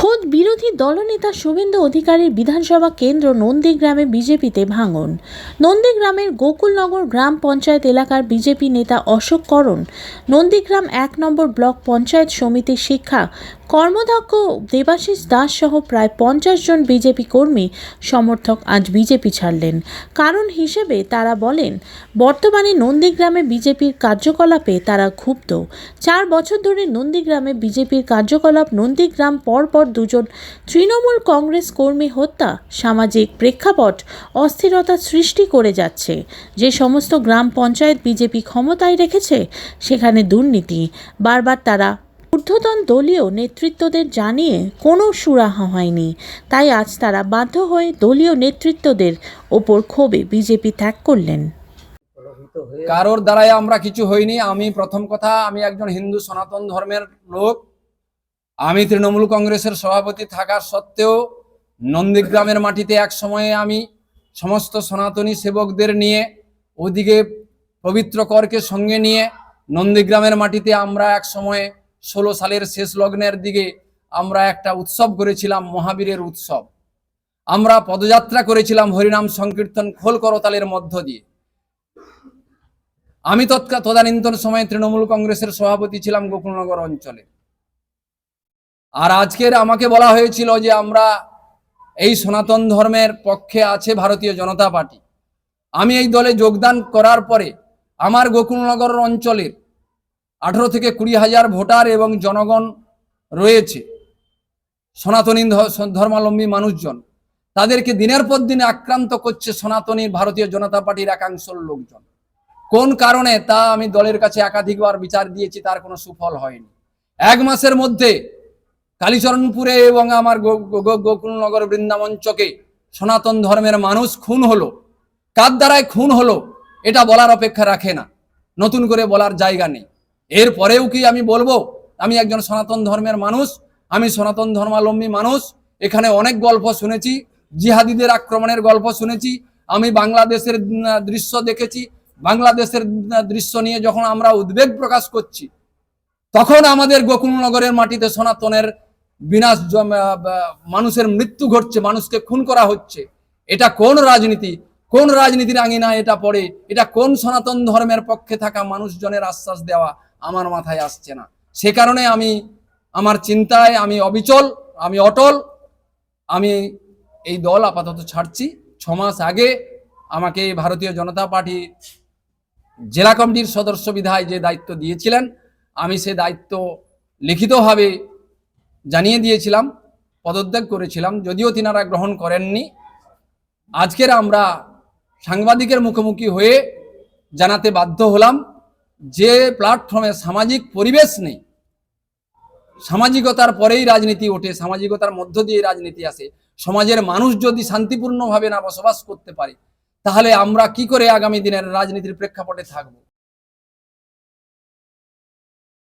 খোদ বিরোধী দলনেতা শুভেন্দু অধিকারীর বিধানসভা কেন্দ্র নন্দীগ্রামে বিজেপিতে ভাঙন। নন্দীগ্রামের গোকুলনগর গ্রাম পঞ্চায়েত এলাকার বিজেপি নেতা অশোক করণ, নন্দীগ্রাম ১ নম্বর ব্লক পঞ্চায়েত সমিতির শিক্ষা কর্মদক্ষ দেবাশিস দাস সহ প্রায় ৫০ জন বিজেপি কর্মী সমর্থক আজ বিজেপি ছাড়লেন। কারণ হিসেবে তারা বলেন, বর্তমানে নন্দীগ্রামে বিজেপির কার্যকলাপে তারা ক্ষুব্ধ। ৪ বছর ধরে নন্দীগ্রামে বিজেপির কার্যকলাপ, নন্দীগ্রাম পরপর দুজন তৃণমূল কংগ্রেস কর্মী হত্যা, সামাজিক প্রেক্ষাপট অস্থিরতা সৃষ্টি করে যাচ্ছে। যে সমস্ত গ্রাম পঞ্চায়েত বিজেপি ক্ষমতায় রেখেছে সেখানে দুর্নীতি। বারবার তারা ঊর্ধ্বতন দলীয় নেতৃত্বদের জানিয়ে কোনো সুরাহা হয়নি। তাই আজ তারা বাধ্য হয়ে দলীয় নেতৃত্বদের ওপর ক্ষোভে বিজেপি ত্যাগ করলেন। কারোর দ্বারাই আমরা কিছু হইনি। আমি প্রথম কথা, আমি একজন হিন্দু সনাতন ধর্মের লোক। আমি তৃণমূল কংগ্রেসের সভাপতি থাকার সত্ত্বেও নন্দীগ্রামের মাটিতে এক সময়ে আমি সমস্ত সনাতনী সেবকদের নিয়ে, ওদিকে পবিত্র করকে সঙ্গে নিয়ে নন্দীগ্রামের মাটিতে আমরা এক সময়ে 16 সালের শেষ লগ্নের দিকে আমরা একটা উৎসব করেছিলাম, মহাবীরের উৎসব। আমরা পদযাত্রা করেছিলাম হরিনাম সংকীর্তন খোল করতালের মধ্য দিয়ে। আমি তদানীন্তন সময়ে তৃণমূল কংগ্রেসের সভাপতি ছিলাম গোকুলনগর অঞ্চলে। আর আজকের আমাকে বলা হয়েছিল যে আমরা এই সনাতন ধর্মের পক্ষে আছে ভারতীয় জনতা পার্টি। আমি এই দলে যোগদান করার পরে আমার গোকুলনগর অঞ্চলের 18 থেকে 20 হাজার ভোটার এবং জনগণ রয়েছে, সনাতনী ধর্মাবলম্বী মানুষজন। তাদেরকে দিনের পর দিন আক্রান্ত করছে সনাতনী ভারতীয় জনতা পার্টির একাংশ লোকজন। কোন কারণে তা আমি দলের কাছে একাধিকবার বিচার দিয়েছি, তার কোনো সুফল হয়নি। 1 মাসের মধ্যে কালীচরণপুরে এবং আমার গোকুলনগর বৃন্দাবন চকে সনাতন ধর্মের মানুষ খুন হলো। কার দ্বারায় খুন হলো এটা বলার অপেক্ষা রাখে না, নতুন করে বলার জায়গা নেই। এরপরেও কি আমি বলবো আমি একজন সনাতন ধর্মের মানুষ, আমি সনাতন ধর্মাবলম্বী মানুষ। এখানে অনেক গল্প শুনেছি, জিহাদিদের আক্রমণের গল্প শুনেছি। আমি বাংলাদেশের দৃশ্য দেখেছি। বাংলাদেশের দৃশ্য নিয়ে যখন আমরা উদ্বেগ প্রকাশ করছি, তখন আমাদের গোকুলনগরের মাটিতে সনাতনের বিনাশ, মানুষের মৃত্যু ঘটছে, মানুষকে খুন করা হচ্ছে। এটা কোন রাজনীতি, কোন রাজনীতির আঙিনায় এটা পড়ে? এটা কোন সনাতন ধর্মের পক্ষে থাকা মানুষজনের আশ্বাস দেওয়া আমার মাথায় আসছে না। সে কারণে আমি আমার চিন্তায় আমি অবিচল, আমি অটল। আমি এই দল আপাতত ছাড়ছি। 6 মাস আগে আমাকে ভারতীয় জনতা পার্টি জেলা কমিটির সদস্য বিধায় যে দায়িত্ব দিয়েছিলেন, আমি সে দায়িত্ব লিখিতভাবে জানিয়ে দিয়েছিলাম, পদত্যাগ করেছিলাম, যদিও তিনারা গ্রহণ করেননি। আজকের আমরা সাংবাদিকের মুখোমুখি হয়ে জানাতে বাধ্য হলাম যে প্ল্যাটফর্মে সামাজিক পরিবেশ নেই। সামাজিকতার পরেই রাজনীতি ওঠে, সামাজিকতার মধ্য দিয়ে রাজনীতি আসে। সমাজের মানুষ যদি শান্তিপূর্ণভাবে না বসবাস করতে পারে, তাহলে আমরা কি করে আগামী দিনের রাজনীতির প্রেক্ষাপটে থাকবো?